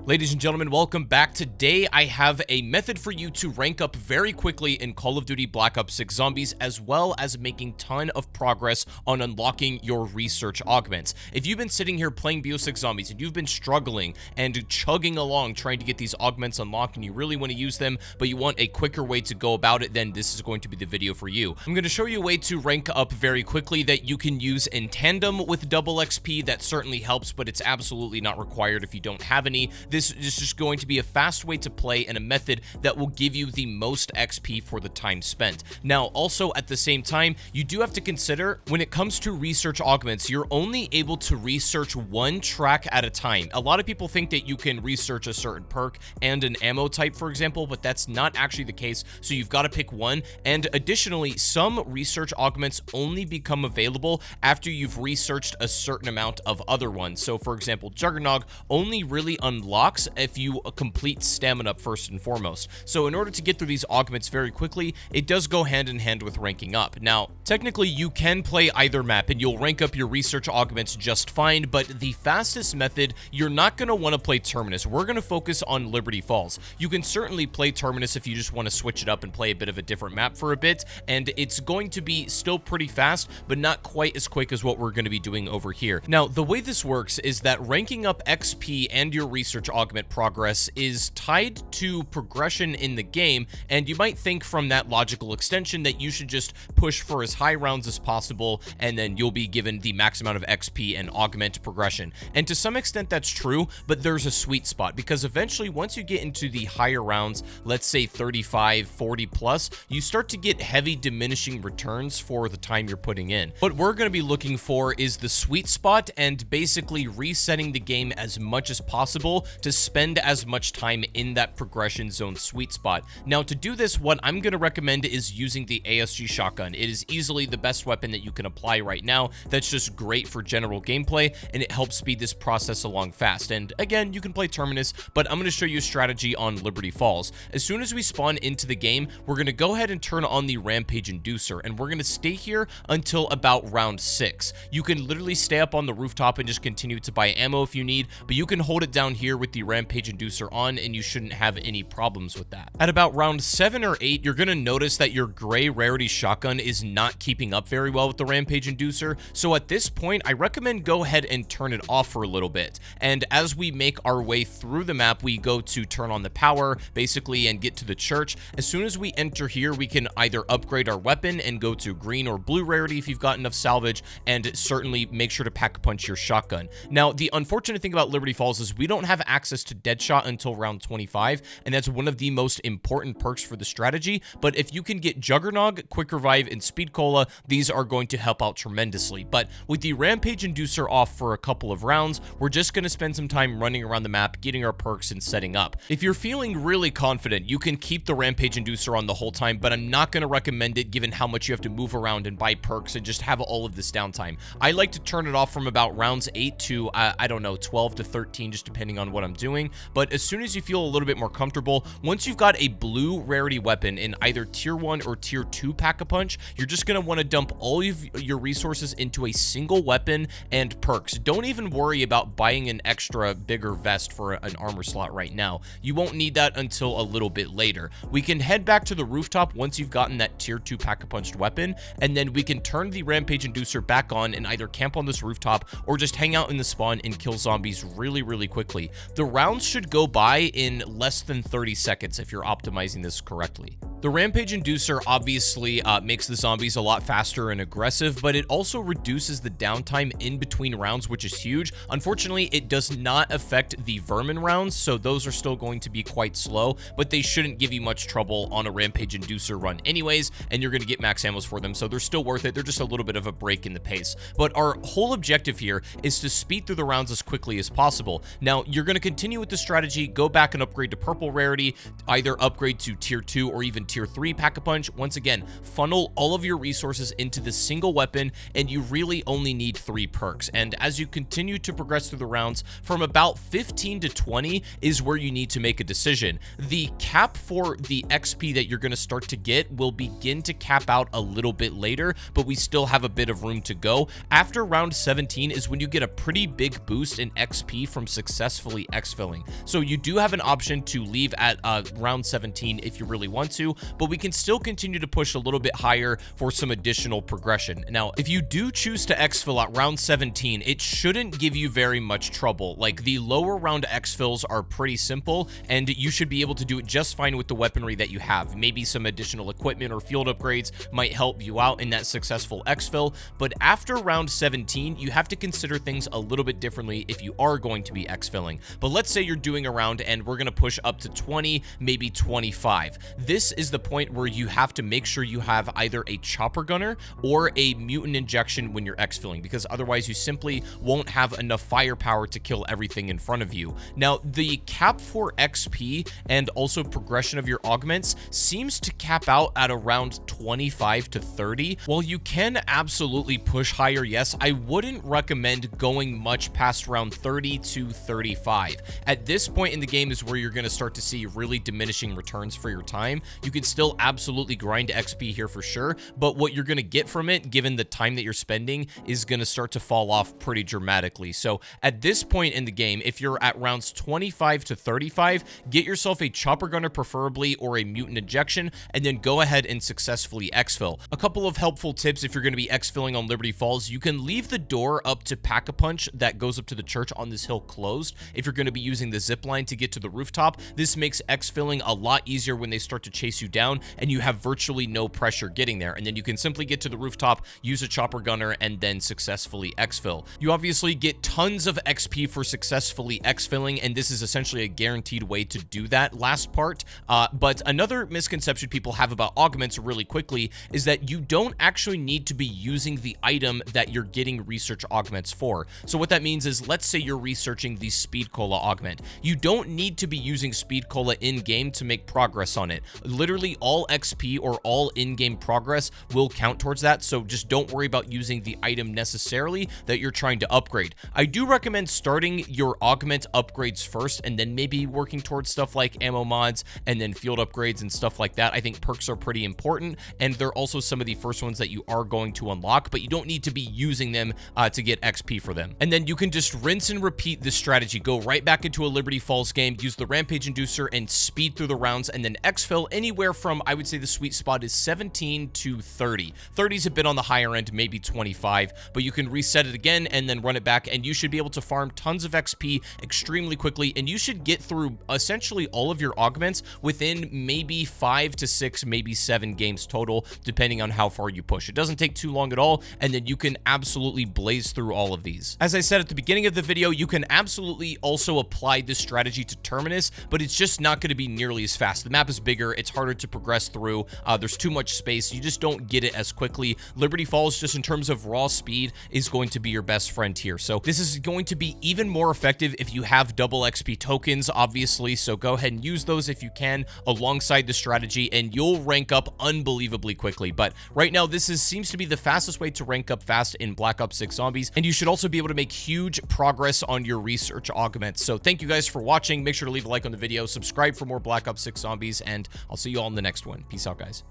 Ladies and gentlemen, welcome back. Today I have a method for you to rank up very quickly in Call of Duty Black Ops 6 Zombies, as well as making ton of progress on unlocking your research augments. If you've been sitting here playing Bo6 Zombies and you've been struggling and chugging along trying to get these augments unlocked and you really want to use them, but you want a quicker way to go about it, then this is going to be the video for you. I'm going to show you a way to rank up very quickly that you can use in tandem with double XP. That certainly helps, but it's absolutely not required if you don't have any. This is just going to be a fast way to play and a method that will give you the most XP for the time spent. Now, also at the same time, you do have to consider when it comes to research augments, you're only able to research one track at a time. A lot of people think that you can research a certain perk and an ammo type, for example, but that's not actually the case. So you've got to pick one. And additionally, some research augments only become available after you've researched a certain amount of other ones. So for example, Juggernog only really unlocks if you complete stamina first and foremost. So in order to get through these augments very quickly, it does go hand in hand with ranking up. Now, technically you can play either map and you'll rank up your research augments just fine, but the fastest method, you're not going to want to play Terminus. We're going to focus on Liberty Falls. You can certainly play Terminus if you just want to switch it up and play a bit of a different map for a bit, and it's going to be still pretty fast, but not quite as quick as what we're going to be doing over here. Now, the way this works is that ranking up XP and your research augment progress is tied to progression in the game, and you might think from that logical extension that you should just push for as high rounds as possible, and then you'll be given the max amount of XP and augment progression. And to some extent that's true, but there's a sweet spot, because eventually once you get into the higher rounds, let's say 35, 40 plus, you start to get heavy diminishing returns for the time you're putting in. What we're going to be looking for is the sweet spot and basically resetting the game as much as possible to spend as much time in that progression zone sweet spot. Now, to do this, what I'm going to recommend is using the ASG shotgun. It is easily the best weapon that you can apply right now. That's just great for general gameplay, and it helps speed this process along fast. And again, you can play Terminus, but I'm going to show you a strategy on Liberty Falls. As soon as we spawn into the game, we're going to go ahead and turn on the Rampage Inducer, and we're going to stay here until about round 6. You can literally stay up on the rooftop and just continue to buy ammo if you need, but you can hold it down here with the Rampage Inducer on, and you shouldn't have any problems with that. At about round 7 or 8, you're going to notice that your gray rarity shotgun is not keeping up very well with the Rampage Inducer, so at this point, I recommend go ahead and turn it off for a little bit. And as we make our way through the map, we go to turn on the power, basically, and get to the church. As soon as we enter here, we can either upgrade our weapon and go to green or blue rarity if you've got enough salvage, and certainly make sure to pack punch your shotgun. Now, the unfortunate thing about Liberty Falls is we don't have access to Deadshot until round 25, and that's one of the most important perks for the strategy, but if you can get Juggernog, Quick Revive, and Speed Cola, these are going to help out tremendously. But with the Rampage Inducer off for a couple of rounds, we're just going to spend some time running around the map, getting our perks, and setting up. If you're feeling really confident, you can keep the Rampage Inducer on the whole time, but I'm not going to recommend it given how much you have to move around and buy perks and just have all of this downtime. I like to turn it off from about rounds 8 to, I don't know, 12 to 13, just depending on what I'm doing. But as soon as you feel a little bit more comfortable, once you've got a blue rarity weapon in either tier 1 or tier 2 pack-a-punch, you're just going to want to dump all of your resources into a single weapon and perks. Don't even worry about buying an extra bigger vest for an armor slot right now. You won't need that until a little bit later. We can head back to the rooftop once you've gotten that tier 2 pack-a-punched weapon, and then we can turn the Rampage Inducer back on and either camp on this rooftop or just hang out in the spawn and kill zombies really, really quickly. The rounds should go by in less than 30 seconds if you're optimizing this correctly. The Rampage Inducer obviously makes the zombies a lot faster and aggressive, but it also reduces the downtime in between rounds, which is huge. Unfortunately, it does not affect the vermin rounds, so those are still going to be quite slow, but they shouldn't give you much trouble on a Rampage Inducer run anyways, and you're going to get max ammos for them, so they're still worth it. They're just a little bit of a break in the pace. But our whole objective here is to speed through the rounds as quickly as possible. Now, you're going to continue with the strategy, go back and upgrade to purple rarity, either upgrade to tier 2 or even tier tier 3 pack-a-punch. Once again, funnel all of your resources into this single weapon, and you really only need 3 perks. And as you continue to progress through the rounds, from about 15 to 20 is where you need to make a decision. The cap for the XP that you're going to start to get will begin to cap out a little bit later, but we still have a bit of room to go. After round 17 is when you get a pretty big boost in XP from successfully exfilling. So you do have an option to leave at round 17 if you really want to, but we can still continue to push a little bit higher for some additional progression. Now, if you do choose to exfil at round 17, it shouldn't give you very much trouble. Like, the lower round exfils are pretty simple, and you should be able to do it just fine with the weaponry that you have. Maybe some additional equipment or field upgrades might help you out in that successful exfil, but after round 17, you have to consider things a little bit differently if you are going to be exfilling. But let's say you're doing a round and we're going to push up to 20, maybe 25. This is the point where you have to make sure you have either a chopper gunner or a mutant injection when you're exfilling, because otherwise you simply won't have enough firepower to kill everything in front of you. Now, the cap for XP and also progression of your augments seems to cap out at around 25 to 30. While you can absolutely push higher, yes, I wouldn't recommend going much past around 30 to 35. At this point in the game is where you're going to start to see really diminishing returns for your time. You can still absolutely grind XP here for sure, but what you're going to get from it, given the time that you're spending, is going to start to fall off pretty dramatically. So at this point in the game, if you're at rounds 25 to 35, get yourself a chopper gunner preferably, or a mutant injection, and then go ahead and successfully exfil. A couple of helpful tips if you're going to be exfilling on Liberty Falls: you can leave the door up to Pack-a-Punch that goes up to the church on this hill closed if you're going to be using the zip line to get to the rooftop. This makes exfilling a lot easier when they start to chase you down and you have virtually no pressure getting there, and then you can simply get to the rooftop, use a chopper gunner, and then successfully exfil. You obviously get tons of XP for successfully exfilling, and this is essentially a guaranteed way to do that last part. But another misconception people have about augments really quickly is that you don't actually need to be using the item that you're getting research augments for. So what that means is, let's say you're researching the speed cola augment. You don't need to be using speed cola in-game to make progress on it. Literally all XP or all in-game progress will count towards that, so just don't worry about using the item necessarily that you're trying to upgrade. I do recommend starting your augment upgrades first and then maybe working towards stuff like ammo mods and then field upgrades and stuff like that. I think perks are pretty important, and they're also some of the first ones that you are going to unlock, but you don't need to be using them to get XP for them. And then you can just rinse and repeat this strategy. Go right back into a Liberty Falls game, use the Rampage Inducer, and speed through the rounds, and then exfil anywhere from, I would say the sweet spot is 17 to 30. 30 is a bit on the higher end, maybe 25, but you can reset it again and then run it back, and you should be able to farm tons of XP extremely quickly, and you should get through essentially all of your augments within maybe 5 to 6, maybe 7 games total, depending on how far you push. It doesn't take too long at all, and then you can absolutely blaze through all of these. As I said at the beginning of the video, you can absolutely also apply this strategy to Terminus, but it's just not going to be nearly as fast. The map is bigger, it's harder to progress through, there's too much space, you just don't get it as quickly. Liberty Falls, just in terms of raw speed, is going to be your best friend here. So this is going to be even more effective if you have double XP tokens, obviously, so go ahead and use those if you can alongside the strategy, and you'll rank up unbelievably quickly. But right now, this seems to be the fastest way to rank up fast in Black Ops 6 Zombies, and you should also be able to make huge progress on your research augments. So thank you guys for watching. Make sure to leave a like on the video, subscribe for more Black Ops 6 Zombies, and I'll see you all in the next one. Peace out, guys.